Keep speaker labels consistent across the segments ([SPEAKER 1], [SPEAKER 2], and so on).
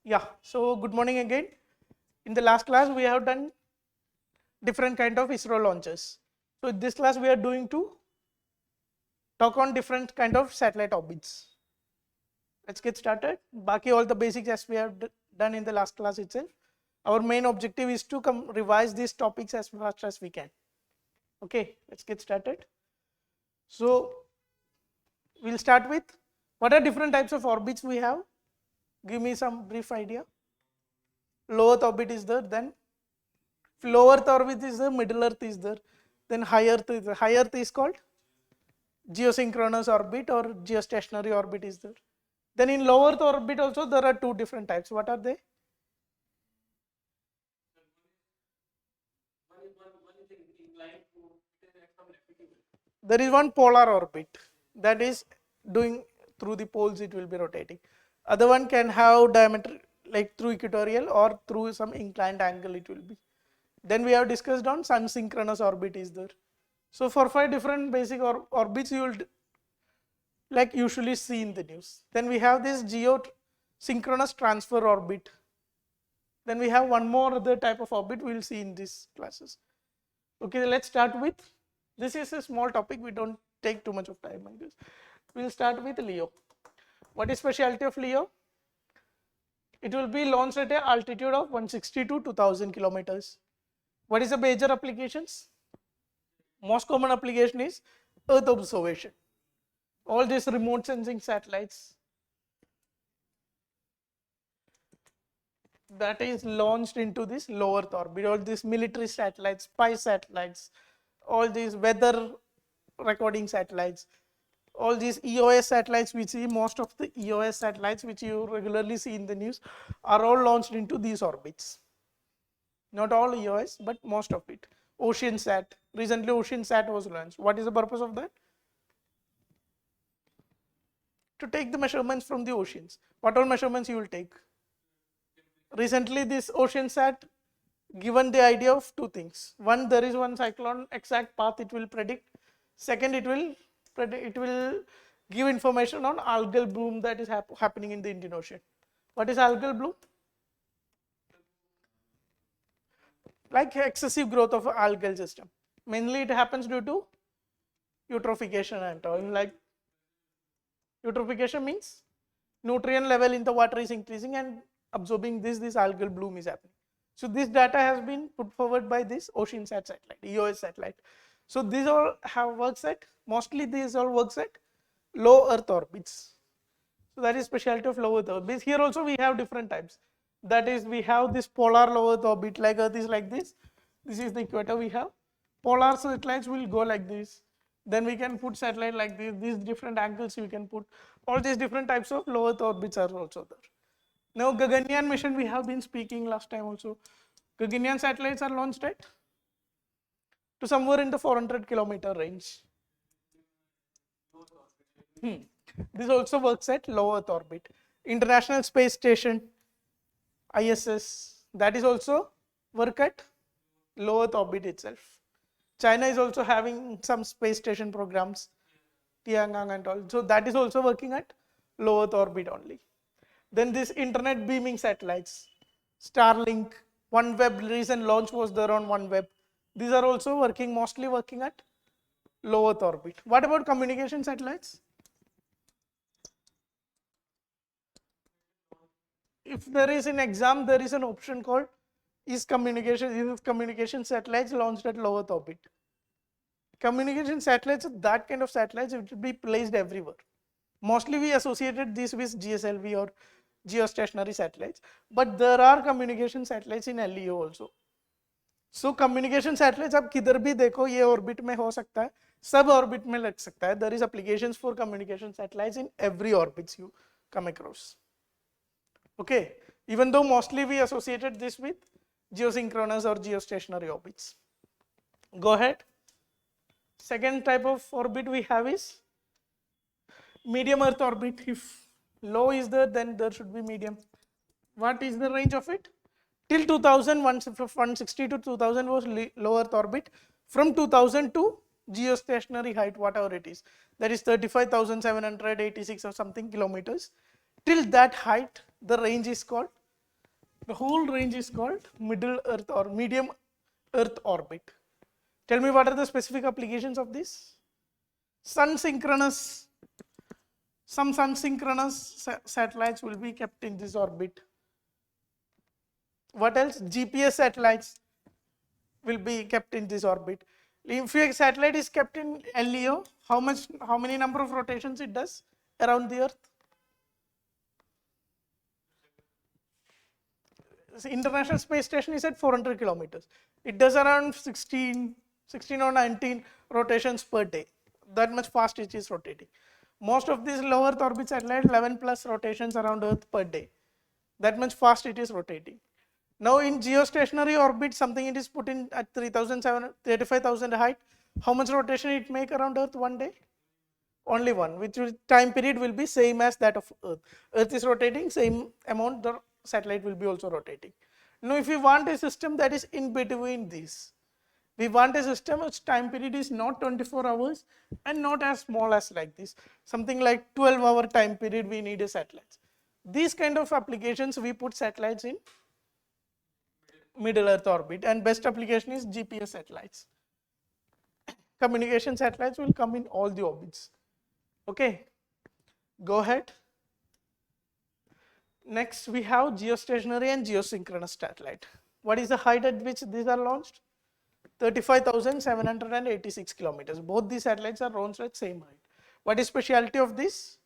[SPEAKER 1] Yeah, so good morning again. In the last class, we have done different kind of ISRO launches. So in this class, we are doing to talk on different kind of satellite orbits. Let's get started. Baki all the basics as we have done in the last class itself. Our main objective is to revise these topics as fast as we can. Okay, let's get started. So we'll start with what are different types of orbits we have. Give me some brief idea. Low Earth orbit is there, then low Earth orbit is there, middle Earth is there, then high Earth is there. High Earth is called geosynchronous orbit or geostationary orbit is there. Then in low Earth orbit also there are two different types. What are they? There is one polar orbit that is doing through the poles it will be rotating. Other one can have diameter like through equatorial or through some inclined angle it will be. Then we have discussed on sun synchronous orbit is there. So for 5 different basic orbits you will like usually see in the news. Then we have this geosynchronous transfer orbit. Then we have one more other type of orbit we will see in these classes. Okay, let's start with, this is a small topic, we don't take too much of time on this. We'll start with LEO. What is specialty of LEO? It will be launched at an altitude of 160 to 2000 kilometers. What is the major applications? Most common application is Earth observation. All these remote sensing satellites that is launched into this low Earth orbit, all these military satellites, spy satellites, all these weather recording satellites, all these EOS satellites we see, most of the EOS satellites which you regularly see in the news are all launched into these orbits. Not all EOS, but most of it. OceanSat, recently OceanSat was launched. What is the purpose of that? To take the measurements from the oceans. What all measurements you will take? Recently this OceanSat given the idea of two things. One, there is one cyclone exact path it will predict. Second, it will give information on algal bloom that is happening in the Indian Ocean. What is algal bloom? Like excessive growth of algal system. Mainly it happens due to eutrophication and all. Like eutrophication means nutrient level in the water is increasing and absorbing this algal bloom is happening. So this data has been put forward by this OceanSat satellite, EOS satellite. So these all have works at, mostly these all works at low Earth orbits. So that is specialty of low Earth orbits. Here also we have different types. That is, we have this polar low Earth orbit, like Earth is like this. This is the equator we have. Polar satellites will go like this. Then we can put satellite like this. These different angles we can put. All these different types of low Earth orbits are also there. Now Gaganyaan mission we have been speaking last time also. Gaganyaan satellites are launched at to somewhere in the 400 kilometer range. This also works at low Earth orbit. International Space Station, ISS, that is also work at low Earth orbit itself. China is also having some space station programs, Tiangong and all. So that is also working at low Earth orbit only. Then this internet beaming satellites, Starlink, OneWeb, recent launch was there on OneWeb. These are also mostly working at low Earth orbit. What about communication satellites? If there is an exam, there is an option called is communication satellites launched at low Earth orbit. Communication satellites, that kind of satellites, it will be placed everywhere. Mostly we associated this with GSLV or geostationary satellites, but there are communication satellites in LEO also. So communication satellites आप किधर भी देखो ये orbit में हो सकता है, सब orbit में लग सकता है. There is applications for communication satellites in every orbits you come across. Okay, even though mostly we associated this with geosynchronous or geostationary orbits. Go ahead. Second type of orbit we have is medium Earth orbit. If low is there, then there should be medium. What is the range of it? Till 2000, 160 to 2000 was low Earth orbit. From 2000 to geostationary height, whatever it is, that is 35,786 or something kilometers. Till that height, the range is called The whole range is called middle Earth or medium Earth orbit. Tell me what are the specific applications of this? Sun synchronous, some sun synchronous satellites will be kept in this orbit. What else? GPS satellites will be kept in this orbit. If a satellite is kept in LEO, how many number of rotations it does around the Earth? The International Space Station is at 400 kilometers. It does around 16 or 19 rotations per day. That much fast it is rotating. Most of these low Earth orbit satellites 11 plus rotations around Earth per day. That much fast it is rotating. Now in geostationary orbit, something it is put in at 35,000 height. How much rotation it make around Earth one day? Only one, which time period will be same as that of Earth. Earth is rotating, same amount the satellite will be also rotating. Now if we want a system that is in between these, we want a system which time period is not 24 hours and not as small as like this. Something like 12-hour time period we need a satellite. These kind of applications we put satellites in middle Earth orbit, and best application is GPS satellites. Communication satellites will come in all the orbits. Okay, go ahead. Next we have geostationary and geosynchronous satellite. What is the height at which these are launched? 35,786 kilometers. Both these satellites are launched at same height. What is specialty of this?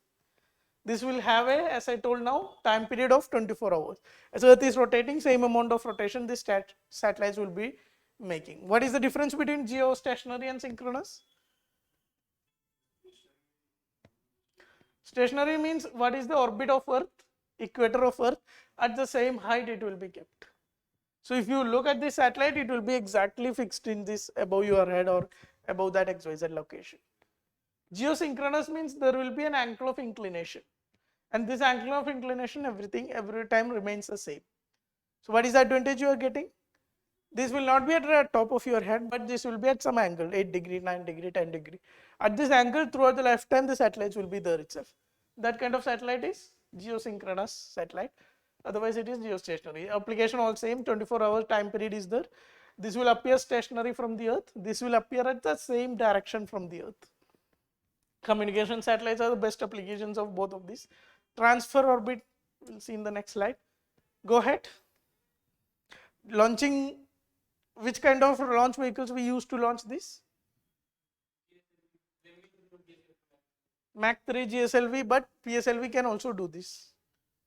[SPEAKER 1] This will have a, as I told now, time period of 24 hours. As Earth is rotating, same amount of rotation these satellites will be making. What is the difference between geostationary and synchronous? Stationary means what is the orbit of Earth, equator of Earth, at the same height it will be kept. So if you look at this satellite, it will be exactly fixed in this above your head or above that XYZ location. Geosynchronous means there will be an angle of inclination, and this angle of inclination every time remains the same. So what is the advantage you are getting? This will not be at the top of your head, but this will be at some angle, 8 degree, 9 degree, 10 degree. At this angle throughout the lifetime the satellites will be there itself. That kind of satellite is geosynchronous satellite. Otherwise it is geostationary. Application all same, 24 hours time period is there. This will appear stationary from the Earth. This will appear at the same direction from the Earth. Communication satellites are the best applications of both of these. Transfer orbit, we'll see in the next slide. Go ahead. Launching, which kind of launch vehicles we use to launch this? Mach 3 GSLV, but PSLV can also do this.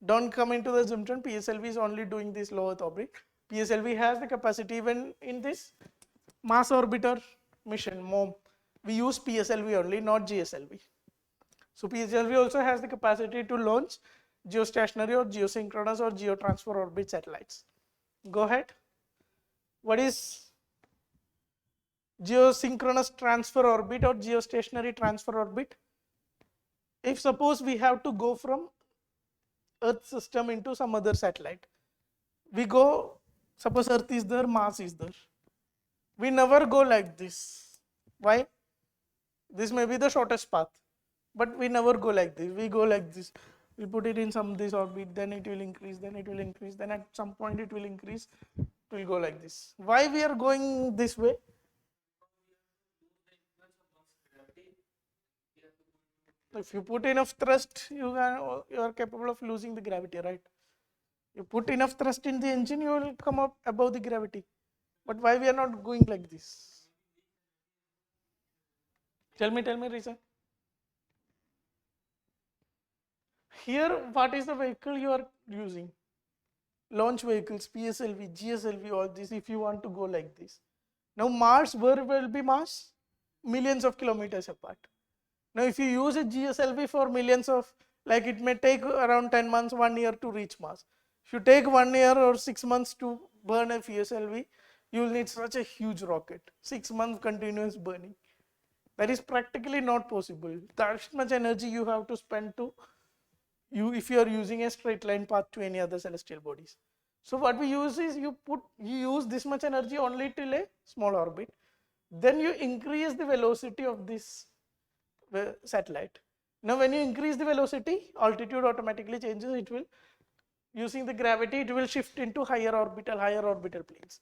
[SPEAKER 1] Don't come into the assumption PSLV is only doing this low Earth orbit. PSLV has the capacity even in this Mars orbiter mission, MOM. We use PSLV only, not GSLV. So PSLV also has the capacity to launch geostationary or geosynchronous or geotransfer orbit satellites. Go ahead. What is geosynchronous transfer orbit or geostationary transfer orbit? If suppose we have to go from Earth system into some other satellite, we go, suppose Earth is there, Mars is there. We never go like this. Why? This may be the shortest path, but we never go like this. We go like this. We put it in this orbit, then it will increase, then it will increase, then at some point it will increase. It will go like this. Why we are going this way? If you put enough thrust, you are capable of losing the gravity, right? You put enough thrust in the engine, you will come up above the gravity. But why we are not going like this? Tell me reason. Here, what is the vehicle you are using? Launch vehicles, PSLV, GSLV, all this, if you want to go like this. Now Mars, where will be Mars? Millions of kilometers apart. Now if you use a GSLV for millions of, like it may take around 10 months, 1 year to reach Mars. If you take 1 year or 6 months to burn a PSLV, you will need such a huge rocket. 6 months continuous burning. That is practically not possible. That much energy you have to spend to if you are using a straight line path to any other celestial bodies. So what we use is you use this much energy only till a small orbit. Then you increase the velocity of this satellite. Now when you increase the velocity, altitude automatically changes. using the gravity, it will shift into higher orbital planes.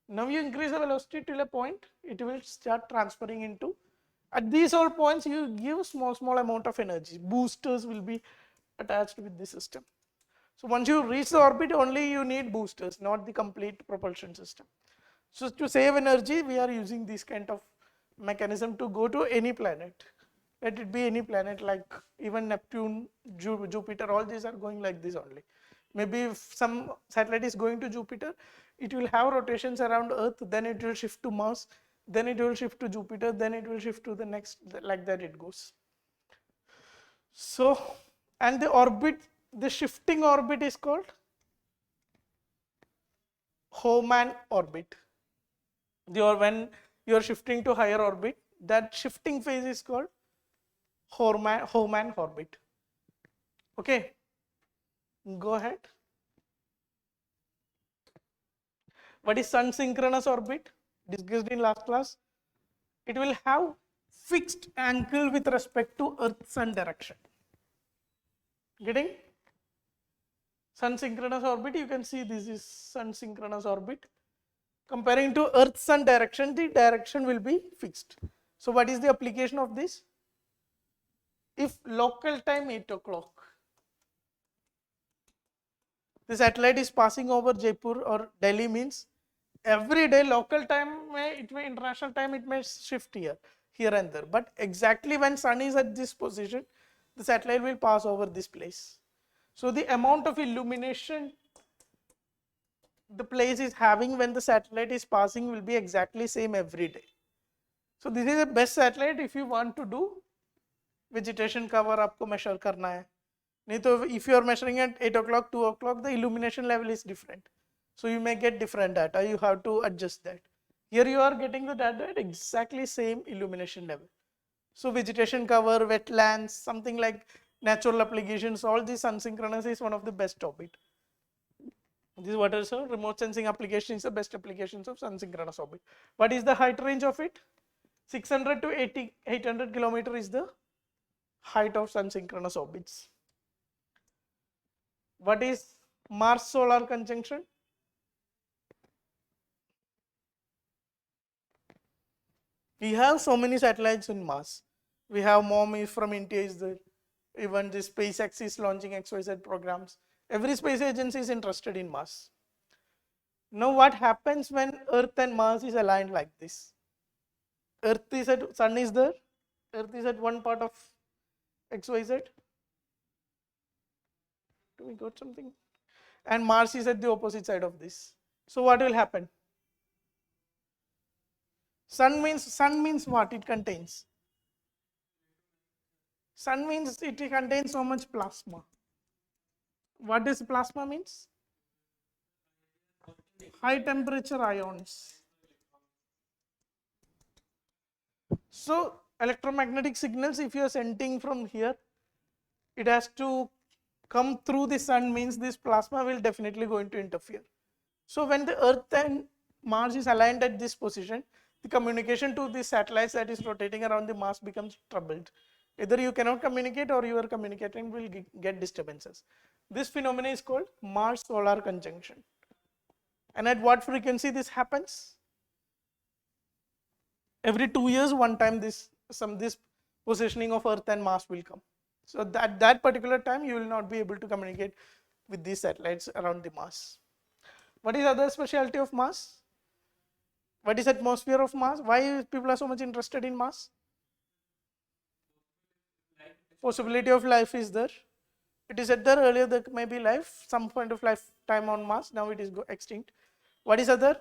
[SPEAKER 1] Now you increase the velocity till a point, it will start transferring into, at these all points you give small amount of energy. Boosters will be attached with the system. So once you reach the orbit, only you need boosters, not the complete propulsion system. So to save energy, we are using this kind of mechanism to go to any planet. Let it be any planet, like even Neptune, Jupiter, all these are going like this only. Maybe if some satellite is going to Jupiter, it will have rotations around Earth, then it will shift to Mars, then it will shift to Jupiter, then it will shift to the next, like that it goes. So, and the orbit, the shifting orbit is called Hohmann orbit. When you are shifting to higher orbit, that shifting phase is called Hohmann orbit. Okay, go ahead. What is sun synchronous orbit? Discussed in last class. It will have fixed angle with respect to Earth-Sun direction. Getting? Sun synchronous orbit, you can see this is sun synchronous orbit. Comparing to Earth-Sun direction, the direction will be fixed. So what is the application of this? If local time 8 o'clock, the satellite is passing over Jaipur or Delhi, means every day local time, international time, it may shift here and there. But exactly when sun is at this position, the satellite will pass over this place. So the amount of illumination the place is having when the satellite is passing will be exactly same every day. So this is the best satellite if you want to do vegetation cover आपको measure करना है. नहीं तो if you are measuring at 8 o'clock, 2 o'clock, the illumination level is different. So you may get different data, you have to adjust that. Here you are getting the data at exactly same illumination level. So vegetation cover, wetlands, something like natural applications, all these sun synchronous is one of the best orbit. This is what is a remote sensing application, is the best applications of sun synchronous orbit. What is the height range of it? 600 to 800 kilometer is the height of sun synchronous orbits. What is Mars solar conjunction? We have so many satellites in Mars. We have MOM from India is there. Even the SpaceX is launching XYZ programs. Every space agency is interested in Mars. Now what happens when Earth and Mars is aligned like this? Earth is at, sun is there, Earth is at one part of XYZ. Do we got something? And Mars is at the opposite side of this. So what will happen? Sun means what it contains? Sun means it contains so much plasma. What does plasma means? High temperature ions. So electromagnetic signals, if you are sending from here, it has to come through the sun, means this plasma will definitely going to interfere. So when the Earth and Mars is aligned at this position, the communication to the satellites that is rotating around the Mars becomes troubled. Either you cannot communicate or your communicating will get disturbances. This phenomenon is called Mars solar conjunction. And at what frequency this happens? Every 2 years, one time this positioning of Earth and Mars will come. So that particular time you will not be able to communicate with these satellites around the Mars. What is other specialty of Mars? What is atmosphere of Mars? Why people are so much interested in Mars? Possibility of life is there. It is said there earlier there may be life, some point of lifetime on Mars. Now it is extinct. What is other?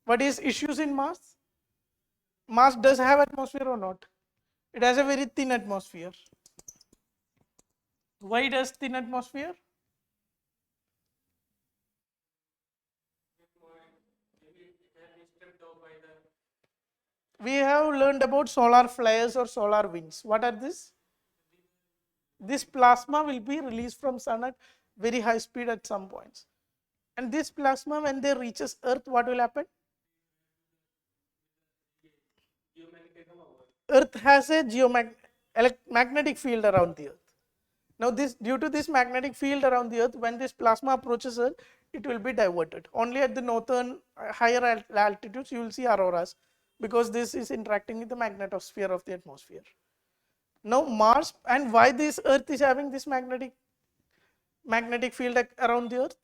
[SPEAKER 1] What is issues in Mars? Mars does have atmosphere or not? It has a very thin atmosphere. Why does thin atmosphere? We have learned about solar flares or solar winds. What are these? This plasma will be released from sun at very high speed at some points. And this plasma, when they reaches Earth, what will happen? Earth has a magnetic field around the Earth. Now this, due to this magnetic field around the earth, when this plasma approaches earth, it will be diverted. Only at the northern higher altitudes you will see auroras, because this is interacting with the magnetosphere of the atmosphere. Now Mars, and why this earth is having this magnetic field around the earth?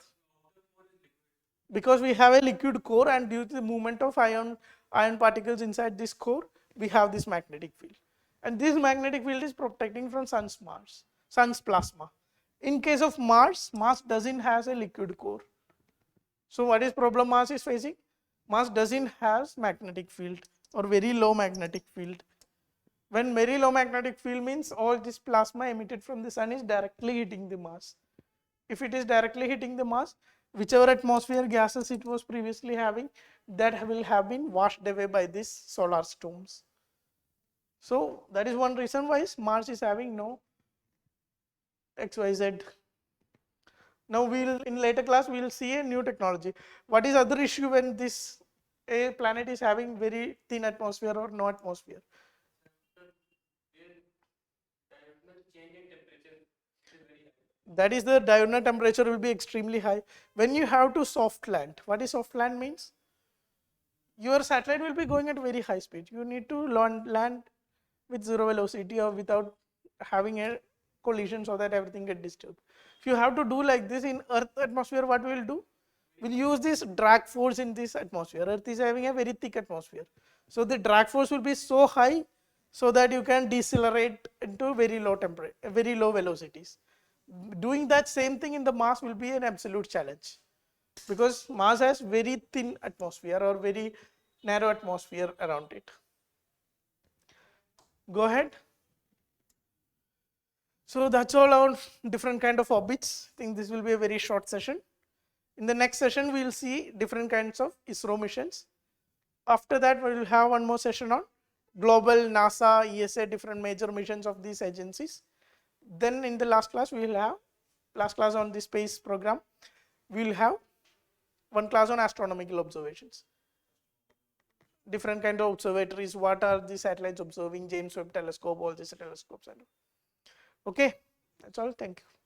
[SPEAKER 1] Because we have a liquid core, and due to the movement of ion particles inside this core, we have this magnetic field, and this magnetic field is protecting from sun's plasma. In case of Mars doesn't has a liquid core. So what is problem Mars is facing? Mars doesn't has magnetic field, or very low magnetic field. When very low magnetic field means all this plasma emitted from the sun is directly hitting the Mars. If it is directly hitting the Mars, whichever atmosphere gases it was previously having, that will have been washed away by these solar storms. So that is one reason why Mars is having no XYZ. Now in later class we will see a new technology. What is other issue when this a planet is having very thin atmosphere or no atmosphere? That is, the diurnal temperature will be extremely high. When you have to soft land, what is soft land means? Your satellite will be going at very high speed. You need to land with zero velocity or without having a collision, so that everything gets disturbed. If you have to do like this in Earth atmosphere, what we will do? We'll use this drag force in this atmosphere. Earth is having a very thick atmosphere. So the drag force will be so high so that you can decelerate into very low temperature, very low velocities. Doing that same thing in the Mars will be an absolute challenge, because Mars has very thin atmosphere or very narrow atmosphere around it. Go ahead. So that's all on different kind of orbits. I think this will be a very short session. In the next session, we will see different kinds of ISRO missions. After that, we will have one more session on global, NASA, ESA, different major missions of these agencies. Then in the last class, we will have last class on the space program. We will have one class on astronomical observations. Different kind of observatories, what are the satellites observing, James Webb Telescope, all these telescopes. Okay, that's all. Thank you.